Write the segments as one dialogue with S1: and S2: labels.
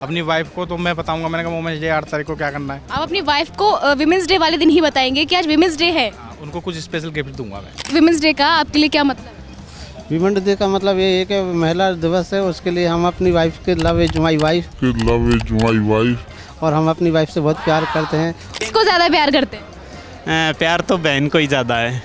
S1: अपनी वाइफ को तो मैं बताऊंगा, मैंने कहा वुमेन्स डे 8 तारीख को क्या करना है।
S2: आप अपनी वाइफ को विमेंस डे वाले दिन ही बताएंगे कि आज विमेंस डे है।
S1: उनको कुछ स्पेशल गिफ्ट दूंगा मैं।
S2: विमेंस डे का आपके लिए क्या मतलब है?
S3: वीमेंस डे का मतलब ये है कि महिला दिवस है, उसके लिए हम अपनी वाइफ के लव इज माई वाइफ और हम अपनी वाइफ से बहुत प्यार करते हैं।
S2: किसको ज़्यादा प्यार करते हैं?
S4: प्यार तो बहन को ही ज़्यादा है।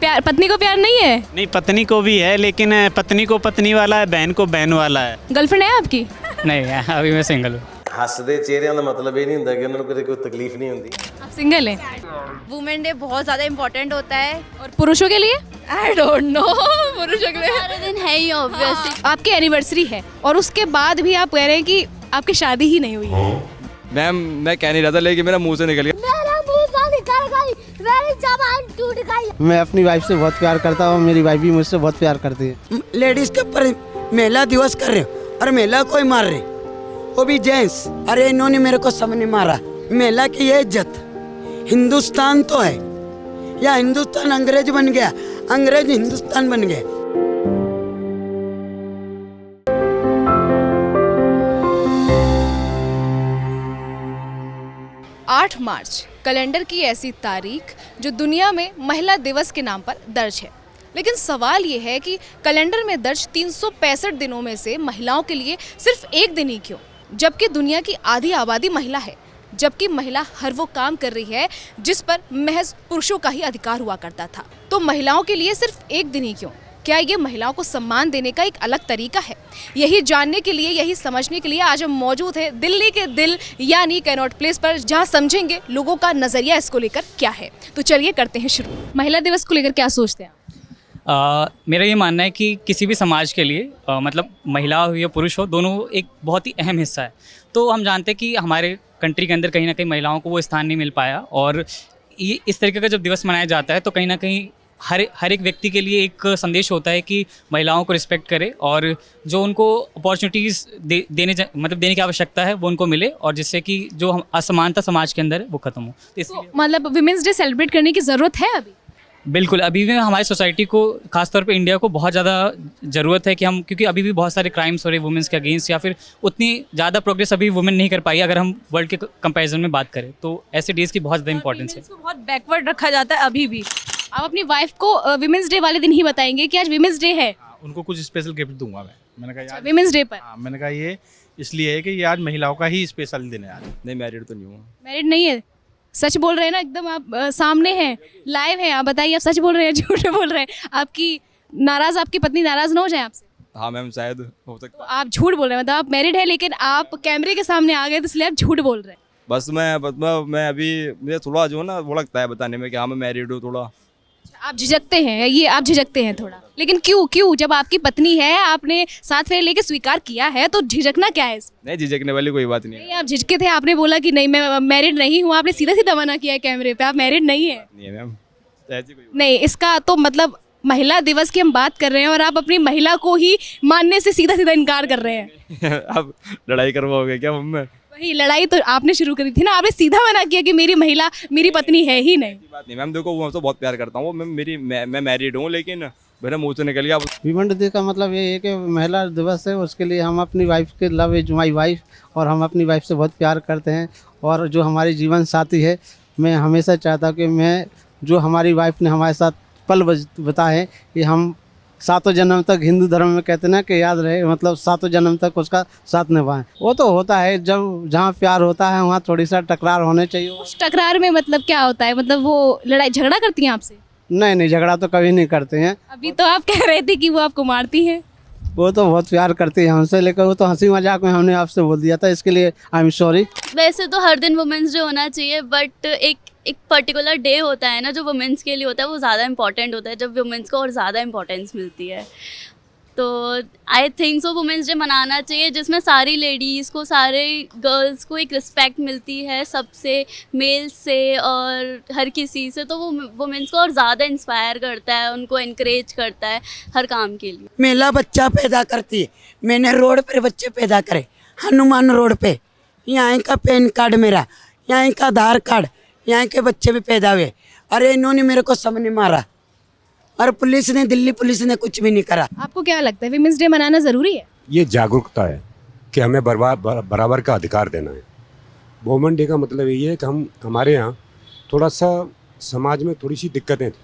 S2: प्यार पत्नी को प्यार नहीं है?
S4: नहीं, पत्नी को भी है, लेकिन पत्नी को पत्नी वाला है, बहन को बहन वाला है।
S2: गर्लफ्रेंड है आपकी?
S4: नहीं, अभी मैं सिंगल हूँ।
S5: ਹੱਸਦੇ ਚਿਹਰਿਆਂ ਦਾ ਮਤਲਬ ਇਹ ਨਹੀਂ ਹੁੰਦਾ ਕਿ ਉਹਨਾਂ ਨੂੰ ਕਦੇ ਕੋਈ ਤਕਲੀਫ ਨਹੀਂ ਹੁੰਦੀ।
S2: आप सिंगल हैं?
S6: वुमेन डे बहुत ज़्यादा इम्पोर्टेंट होता है।
S2: और पुरुषों के लिए? I don't know. पुरुषों के लिए
S6: सारे दिन है ही ऑब्वियसली।
S2: आपकी एनिवर्सरी है और उसके बाद भी आप कह रहे हैं कि आपकी शादी ही नहीं हुई है।
S7: मैम मैं कह नहीं रहा था, लेकिन मेरा मुंह से निकल गया।
S6: मेरा मुंह से निकल गई, मेरी जबान टूट गई।
S3: मैं अपनी वाइफ से बहुत प्यार करता हूँ, मेरी वाइफ भी मुझसे बहुत प्यार करती है।
S8: लेडीज के ऊपर महिला दिवस कर रहे हो और महिला को ही मार रहे, वो भी जेंट्स। अरे इन्होंने मेरे को सबने मारा। महिला की ये इज्जत हिंदुस्तान तो है, या हिंदुस्तान अंग्रेज बन गया, अंग्रेज हिंदुस्तान बन गया।
S2: 8 मार्च कैलेंडर की ऐसी तारीख जो दुनिया में महिला दिवस के नाम पर दर्ज है। लेकिन सवाल ये है कि कैलेंडर में दर्ज 365 दिनों में से महिलाओं के लिए सिर्फ एक दिन ही क्यों, जबकि दुनिया की आधी आबादी महिला है, जबकि महिला हर वो काम कर रही है जिस पर महज पुरुषों का ही अधिकार हुआ करता था। तो महिलाओं के लिए सिर्फ एक दिन ही क्यों? क्या ये महिलाओं को सम्मान देने का एक अलग तरीका है? यही जानने के लिए, यही समझने के लिए आज हम मौजूद हैं दिल्ली के दिल यानी कैनॉट प्लेस पर, जहां समझेंगे लोगों का नज़रिया इसको लेकर क्या है। तो चलिए करते हैं शुरू। महिला दिवस को लेकर क्या सोचते हैं आप?
S9: मेरा ये मानना है कि किसी भी समाज के लिए मतलब महिला हो या पुरुष हो, दोनों एक बहुत ही अहम हिस्सा है। तो हम जानते हैं कि हमारे कंट्री के अंदर कहीं ना कहीं महिलाओं को वो स्थान नहीं मिल पाया, और ये इस तरीके का जब दिवस मनाया जाता है तो कहीं ना कहीं हर एक व्यक्ति के लिए एक संदेश होता है कि महिलाओं को रिस्पेक्ट करे और जो उनको अपॉर्चुनिटीज़ देने की आवश्यकता है वो उनको मिले, और जिससे कि जो असमानता समाज के अंदर है वो खत्म हो। तो इसलिए
S2: मतलब विमेंस डे सेलिब्रेट करने की ज़रूरत है अभी?
S9: बिल्कुल, अभी भी हमारी सोसाइटी को, खासतौर पे इंडिया को बहुत ज़्यादा ज़रूरत है कि हम, क्योंकि अभी भी बहुत सारे क्राइम्स हो रहे हैं वुमेंस के अगेंस्ट, या फिर उतनी ज़्यादा प्रोग्रेस अभी वुमेन नहीं कर पाई अगर हम वर्ल्ड के कंपैरिजन में बात करें। तो ऐसे डेज़ की बहुत ज़्यादा इंपॉर्टेंस है।
S2: इसको बहुत बैकवर्ड रखा जाता है अभी भी। आप अपनी वाइफ को विमेंस डे वाले दिन ही बताएंगे कि आज विमेंस डे है।
S1: उनको कुछ स्पेशल गिफ्ट दूंगा मैं। मैंने कहा यार
S2: विमेंस डे पर
S1: मैंने कहा ये इसलिए है कि ये आज महिलाओं का ही स्पेशल दिन है आज।
S7: नहीं, मैरिड तो नहीं हूँ।
S2: मैरिड नहीं है? सच बोल रहे हैं ना, एकदम आप सामने हैं, लाइव हैं। आप बताइए, आप सच बोल रहे हैं झूठ बोल रहे हैं? आपकी पत्नी नाराज ना हो जाए आपसे?
S7: हाँ मैम, शायद हो सकता
S2: तो आप झूठ बोल रहे हैं, मतलब आप मैरिड है लेकिन आप कैमरे के सामने आ गए तो इसलिए आप झूठ बोल रहे हैं।
S7: बस मैं अभी मुझे थोड़ा जो है ना वो लगता है बताने में कि हाँ मैं मैरिड हूँ थोड़ा।
S2: आप झिझकते हैं, ये आप झिझकते हैं थोड़ा, लेकिन क्यों? जब आपकी पत्नी है, आपने साथ फेरे लेके स्वीकार किया है, तो झिझकना क्या है इसमें?
S7: नहीं, झिझकने वाली कोई बात नहीं है।
S2: नहीं, आप झिझके थे, आपने बोला कि नहीं मैं मैरिड नहीं हूँ, आपने सीधा सीधा मना किया है कैमरे पे, आप मैरिड नहीं है।
S7: नहीं है मैम, ऐसी कोई
S2: नहीं, इसका तो मतलब महिला दिवस की हम बात कर रहे हैं और आप अपनी महिला को ही मानने से सीधा सीधा इनकार कर रहे हैं।
S7: अब लड़ाई करवाओगे क्या मम्मी?
S2: वही लड़ाई तो आपने शुरू करी थी ना, आपने सीधा मना किया कि मेरी पत्नी है ही नहीं।
S7: बात नहीं मैम, देखो वो तो बहुत प्यार करता हूँ, मैं मैरिड हूँ, लेकिन मेरा मुँह से निकल गया।
S3: वीमेंस डे का मतलब ये है कि महिला दिवस है, उसके लिए हम अपनी वाइफ के लव इज माई वाइफ और हम अपनी वाइफ से बहुत प्यार करते हैं। और जो हमारी जीवन साथी है, मैं हमेशा चाहता हूँ कि जो हमारी वाइफ ने हमारे साथ पल बताए कि हम सातों जन्म तक, हिंदू धर्म में कहते हैं ना कि याद रहे, मतलब सातों जन्म तक उसका साथ निभाएं। वो तो होता है, जब जहाँ प्यार होता है वहाँ थोड़ी सा टकरार होने चाहिए।
S2: उस टकरार में मतलब क्या होता है? मतलब वो लड़ाई झगड़ा करती हैं आपसे?
S3: नहीं, झगड़ा तो कभी नहीं करते हैं।
S2: अभी तो आप कह रहे थे कि वो आपको मारती हैं।
S3: वो तो बहुत प्यार करती है हमसे, लेकिन वो तो हंसी मजाक में हमने आपसे बोल दिया था, इसके लिए आई एम सॉरी।
S6: वैसे तो हर दिन वुमेंस डे होना चाहिए, बट एक पर्टिकुलर डे होता है ना जो वुमेंस के लिए होता है, वो ज़्यादा इंपॉर्टेंट होता है, जब वुमेंस को और ज़्यादा इंपॉर्टेंस मिलती है। तो I think so women's day मनाना चाहिए, जिसमें सारी लेडीज़ को, सारे गर्ल्स को एक रिस्पेक्ट मिलती है सबसे, मेल से और हर किसी से। तो वो वुमेंस को और ज़्यादा इंस्पायर करता है, उनको इनकरेज करता है हर काम के लिए।
S8: महिला बच्चा पैदा करती है, मैंने रोड पर बच्चे पैदा करे, हनुमान रोड पे। यहाँ का पैन कार्ड मेरा, यहाँ का आधार कार्ड, यहाँ के बच्चे भी पैदा हुए। अरे इन्होंने मेरे को सबने मारा और पुलिस ने, दिल्ली पुलिस ने कुछ भी नहीं करा।
S2: आपको क्या लगता है विमेंस डे मनाना ज़रूरी है?
S10: ये जागरूकता है कि हमें बराबर का अधिकार देना है। वुमेन डे का मतलब यही है कि हमारे यहाँ थोड़ा सा समाज में थोड़ी सी दिक्कतें थी,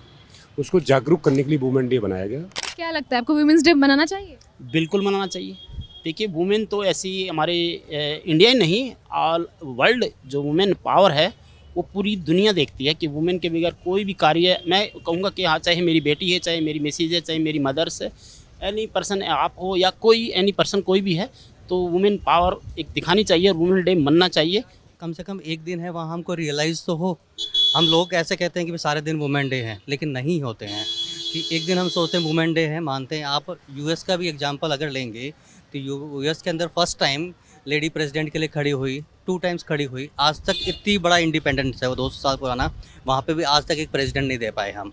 S10: उसको जागरूक करने के लिए वुमेन डे बनाया गया।
S2: क्या लगता है आपको वुमेन्स डे मनाना चाहिए?
S11: बिल्कुल मनाना चाहिए। देखिए वुमेन तो ऐसी हमारे इंडिया ही नहीं ऑल वर्ल्ड जो वुमेन पावर है वो पूरी दुनिया देखती है कि वुमेन के बगैर कोई भी कार्य, मैं कहूँगा कि हाँ चाहे मेरी बेटी है, चाहे मेरी मिसेज है, चाहे मेरी मदर्स है, एनी पर्सन आप हो या कोई एनी पर्सन कोई भी है, तो वुमेन पावर एक दिखानी चाहिए और वुमेन डे मनना चाहिए।
S12: कम से कम एक दिन है वहाँ हमको रियलाइज़ तो हो। हम लोग ऐसे कहते हैं कि सारे दिन वुमेन डे है, लेकिन नहीं होते हैं कि एक दिन हम सोचते हैं वुमेन डे है, मानते हैं। आप यूएस का भी एग्जांपल अगर लेंगे तो यूएस के अंदर फर्स्ट टाइम लेडी प्रेसिडेंट के लिए खड़ी हुई, 2 टाइम्स खड़ी हुई। आज तक इतनी बड़ा इंडिपेंडेंस है वो 200 साल पुराना, वहाँ पे भी आज तक एक प्रेसिडेंट नहीं दे पाए हम।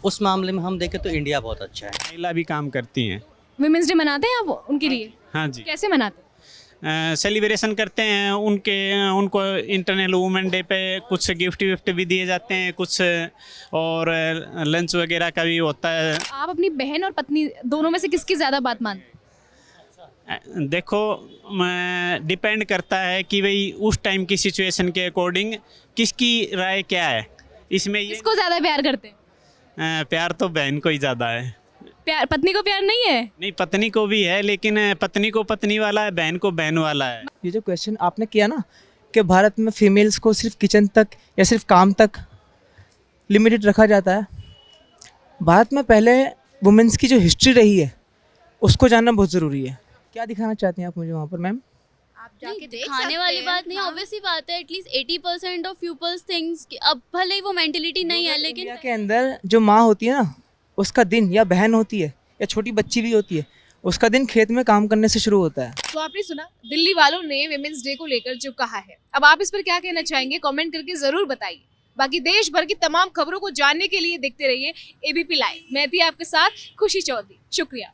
S12: उस मामले में हम देखें तो इंडिया बहुत अच्छा है।
S4: महिला भी काम करती हैं।
S2: वुमेन्स डे मनाते हैं आप उनके लिए?
S4: हाँ जी,
S2: कैसे मनाते हैं?
S4: सेलिब्रेशन करते हैं उनको इंटरनेशनल वुमेन डे पे कुछ गिफ्ट विफ्ट भी दिए जाते हैं कुछ, और लंच वगैरह का भी होता है।
S2: आप अपनी बहन और पत्नी दोनों में से किसकी ज़्यादा बात मानते हैं?
S4: देखो डिपेंड करता है कि भाई उस टाइम की सिचुएशन के अकॉर्डिंग किसकी राय क्या है इसमें। ये
S2: किसको ज़्यादा प्यार करते हैं?
S4: प्यार तो बहन को ही ज़्यादा है।
S2: प्यार पत्नी को प्यार नहीं है?
S4: नहीं, पत्नी को भी है, लेकिन पत्नी को पत्नी वाला है, बहन को बहन वाला है।
S12: ये जो क्वेश्चन आपने किया ना कि भारत में फीमेल्स को सिर्फ किचन तक या सिर्फ काम तक लिमिटेड रखा जाता है, भारत में पहले वुमेंस की जो हिस्ट्री रही है उसको जानना बहुत ज़रूरी है। क्या दिखाना चाहती हैं आप मुझे वहाँ पर मैम?
S6: नहीं, दिखाने वाली बात नहीं, ऑब्वियसली बात है। एटलीस्ट 80% ऑफ पीपल्स थिंग्स अब भले ही वो मेंटेलिटी नहीं है, लेकिन
S12: इंडिया के अंदर जो माँ होती है ना, उसका दिन, या बहन होती है या छोटी बच्ची भी होती है, उसका दिन खेत में काम करने से शुरू होता है।
S2: तो आपने सुना दिल्ली वालों ने विमेंस डे को लेकर जो कहा है, अब आप इस पर क्या कहना चाहेंगे? कमेंट करके जरूर बताइए। बाकी देश भर की तमाम खबरों को जानने के लिए देखते रहिए एबीपी लाइव। मैं थी आपके साथ खुशी चौधरी, शुक्रिया।